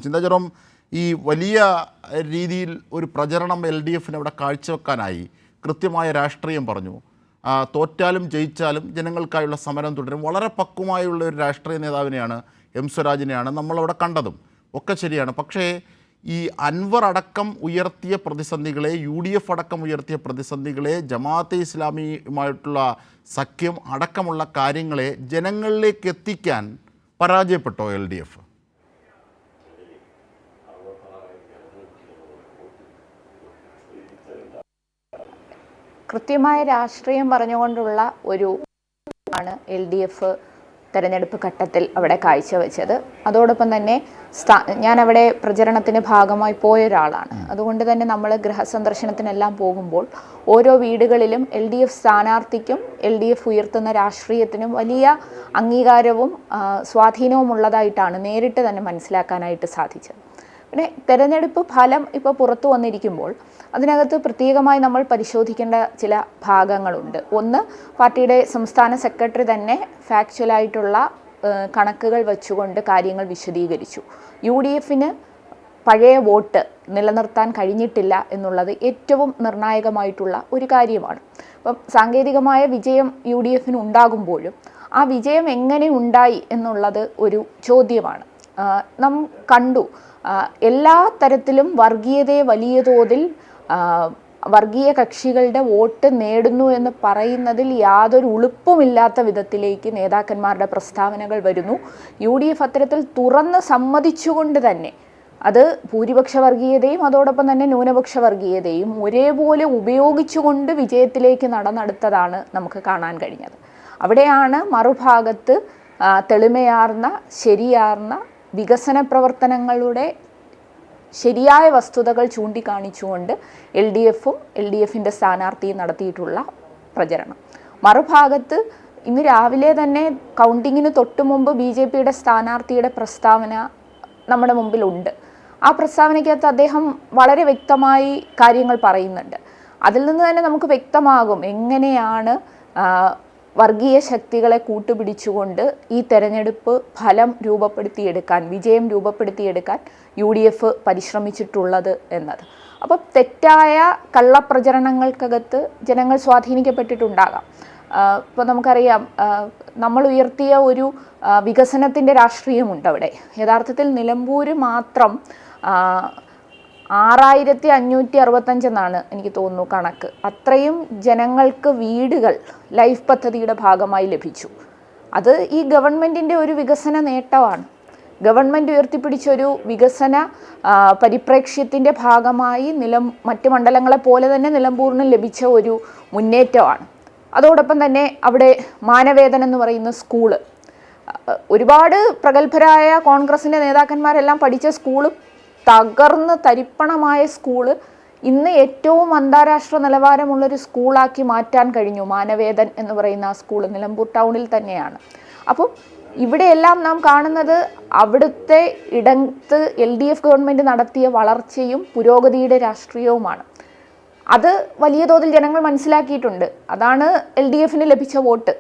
ചിന്താചരം ഈ വലിയ രീതിയിൽ ഒരു പ്രചരണം എൽ ഡി എഫിന് അവിടെ കാഴ്ചവെക്കാനായി കൃത്യമായ രാഷ്ട്രീയം പറഞ്ഞു. തോറ്റാലും ജയിച്ചാലും ജനങ്ങൾക്കായുള്ള സമരം തുടരും. വളരെ പക്വമായുള്ള ഒരു രാഷ്ട്രീയ നേതാവിനെയാണ് എം സ്വരാജിനെയാണ് നമ്മളവിടെ കണ്ടതും ഒക്കെ ശരിയാണ്. പക്ഷേ ഈ അൻവർ അടക്കം ഉയർത്തിയ പ്രതിസന്ധികളെ, യു ഡി എഫ് അടക്കം ഉയർത്തിയ പ്രതിസന്ധികളെ, ജമാഅത്തെ ഇസ്ലാമിയുമായിട്ടുള്ള സഖ്യം അടക്കമുള്ള കാര്യങ്ങളെ ജനങ്ങളിലേക്ക് എത്തിക്കാൻ പരാജയപ്പെട്ടോ എൽ ഡി എഫ്? കൃത്യമായ രാഷ്ട്രീയം പറഞ്ഞുകൊണ്ടുള്ള ഒരു ആണ് എൽ ഡി എഫ് തെരഞ്ഞെടുപ്പ് ഘട്ടത്തിൽ അവിടെ കാഴ്ചവെച്ചത്. അതോടൊപ്പം തന്നെ ഞാൻ അവിടെ പ്രചരണത്തിന് ഭാഗമായി പോയ ഒരാളാണ്. അതുകൊണ്ട് തന്നെ നമ്മൾ ഗൃഹസന്ദർശനത്തിനെല്ലാം പോകുമ്പോൾ ഓരോ വീടുകളിലും എൽ ഡി എഫ് സ്ഥാനാർത്ഥിക്കും എൽ ഡി എഫ് ഉയർത്തുന്ന രാഷ്ട്രീയത്തിനും വലിയ അംഗീകാരവും സ്വാധീനവും ഉള്ളതായിട്ടാണ് നേരിട്ട് തന്നെ മനസ്സിലാക്കാനായിട്ട് സാധിച്ചത്. പിന്നെ തെരഞ്ഞെടുപ്പ് ഫലം ഇപ്പോൾ പുറത്തു വന്നിരിക്കുമ്പോൾ അതിനകത്ത് പ്രത്യേകമായി നമ്മൾ പരിശോധിക്കേണ്ട ചില ഭാഗങ്ങളുണ്ട്. ഒന്ന്, പാർട്ടിയുടെ സംസ്ഥാന സെക്രട്ടറി തന്നെ ഫാക്ച്വലായിട്ടുള്ള കണക്കുകൾ വെച്ചുകൊണ്ട് കാര്യങ്ങൾ വിശദീകരിച്ചു. യു ഡി എഫിന് പഴയ വോട്ട് നിലനിർത്താൻ കഴിഞ്ഞിട്ടില്ല എന്നുള്ളത് ഏറ്റവും നിർണായകമായിട്ടുള്ള ഒരു കാര്യമാണ്. അപ്പം സാങ്കേതികമായ വിജയം യു ഡി എഫിന് ഉണ്ടാകുമ്പോഴും ആ വിജയം എങ്ങനെ ഉണ്ടായി എന്നുള്ളത് ഒരു ചോദ്യമാണ്. നാം കണ്ടു എല്ലാ തരത്തിലും വർഗീയതയെ വലിയ തോതിൽ വർഗീയ കക്ഷികളുടെ വോട്ട് നേടുന്നു എന്ന് പറയുന്നതിൽ യാതൊരു ഉളുപ്പുമില്ലാത്ത വിധത്തിലേക്ക് നേതാക്കന്മാരുടെ പ്രസ്താവനകൾ വരുന്നു. യു ഡി എഫ് അത്തരത്തിൽ തുറന്ന് സമ്മതിച്ചുകൊണ്ട് തന്നെ അത് ഭൂരിപക്ഷ വർഗീയതയും അതോടൊപ്പം തന്നെ ന്യൂനപക്ഷ വർഗീയതയും ഒരേപോലെ ഉപയോഗിച്ചുകൊണ്ട് വിജയത്തിലേക്ക് നടന്നെടുത്തതാണ് നമുക്ക് കാണാൻ കഴിഞ്ഞത്. അവിടെയാണ് മറുഭാഗത്ത് തെളിമയാർന്ന ശരിയാർന്ന വികസന പ്രവർത്തനങ്ങളുടെ ശരിയായ വസ്തുതകൾ ചൂണ്ടിക്കാണിച്ചുകൊണ്ട് എൽ ഡി എഫും എൽ ഡി എഫിൻ്റെ സ്ഥാനാർത്ഥിയും നടത്തിയിട്ടുള്ള പ്രചരണം. മറുഭാഗത്ത് ഇന്ന് രാവിലെ തന്നെ കൗണ്ടിങ്ങിന് തൊട്ടു മുമ്പ് ബി ജെ പിയുടെ സ്ഥാനാർത്ഥിയുടെ പ്രസ്താവന നമ്മുടെ മുമ്പിലുണ്ട്. ആ പ്രസ്താവനയ്ക്കകത്ത് അദ്ദേഹം വളരെ വ്യക്തമായി കാര്യങ്ങൾ പറയുന്നുണ്ട്. അതിൽ നിന്ന് തന്നെ നമുക്ക് വ്യക്തമാകും എങ്ങനെയാണ് വർഗീയ ശക്തികളെ കൂട്ടുപിടിച്ചുകൊണ്ട് ഈ തെരഞ്ഞെടുപ്പ് ഫലം രൂപപ്പെടുത്തിയെടുക്കാൻ, വിജയം രൂപപ്പെടുത്തിയെടുക്കാൻ യു ഡി എഫ് പരിശ്രമിച്ചിട്ടുള്ളത് എന്നത്. അപ്പോൾ തെറ്റായ കള്ളപ്രചരണങ്ങൾക്കകത്ത് ജനങ്ങൾ സ്വാധീനിക്കപ്പെട്ടിട്ടുണ്ടാകാം. ഇപ്പോൾ നമുക്കറിയാം, നമ്മൾ ഉയർത്തിയ ഒരു വികസനത്തിൻ്റെ രാഷ്ട്രീയമുണ്ട് അവിടെ. യഥാർത്ഥത്തിൽ നിലമ്പൂർ മാത്രം 6565 എന്നാണ് എനിക്ക് തോന്നുന്നു കണക്ക്. അത്രയും ജനങ്ങൾക്ക് വീടുകൾ ലൈഫ് പദ്ധതിയുടെ ഭാഗമായി ലഭിച്ചു. അത് ഈ ഗവൺമെൻറ്റിൻ്റെ ഒരു വികസന നേട്ടമാണ്. ഗവൺമെൻറ് ഉയർത്തിപ്പിടിച്ചൊരു വികസന പരിപ്രേക്ഷ്യത്തിൻ്റെ ഭാഗമായി മറ്റ് മണ്ഡലങ്ങളെ പോലെ തന്നെ നിലമ്പൂരിന് ലഭിച്ച ഒരു മുന്നേറ്റമാണ്. അതോടൊപ്പം തന്നെ അവിടെ മാനവേദൻ എന്ന് പറയുന്ന സ്കൂള്, ഒരുപാട് പ്രഗത്ഭരായ കോൺഗ്രസിൻ്റെ നേതാക്കന്മാരെല്ലാം പഠിച്ച സ്കൂളും തകർന്ന് തരിപ്പണമായ സ്കൂള് ഇന്ന് ഏറ്റവും അന്താരാഷ്ട്ര നിലവാരമുള്ളൊരു സ്കൂളാക്കി മാറ്റാൻ കഴിഞ്ഞു. മാനവേദൻ എന്ന് പറയുന്ന ആ സ്കൂൾ നിലമ്പൂർ ടൗണിൽ തന്നെയാണ്. അപ്പോൾ ഇവിടെയെല്ലാം നാം കാണുന്നത് അവിടുത്തെ ഇടത്ത് എൽ ഡി എഫ് ഗവൺമെൻറ് നടത്തിയ വളർച്ചയും പുരോഗതിയുടെ രാഷ്ട്രീയവുമാണ്. അത് വലിയ തോതിൽ ജനങ്ങൾ മനസ്സിലാക്കിയിട്ടുണ്ട്. അതാണ് എൽ ഡി എഫിന് ലഭിച്ച വോട്ട്.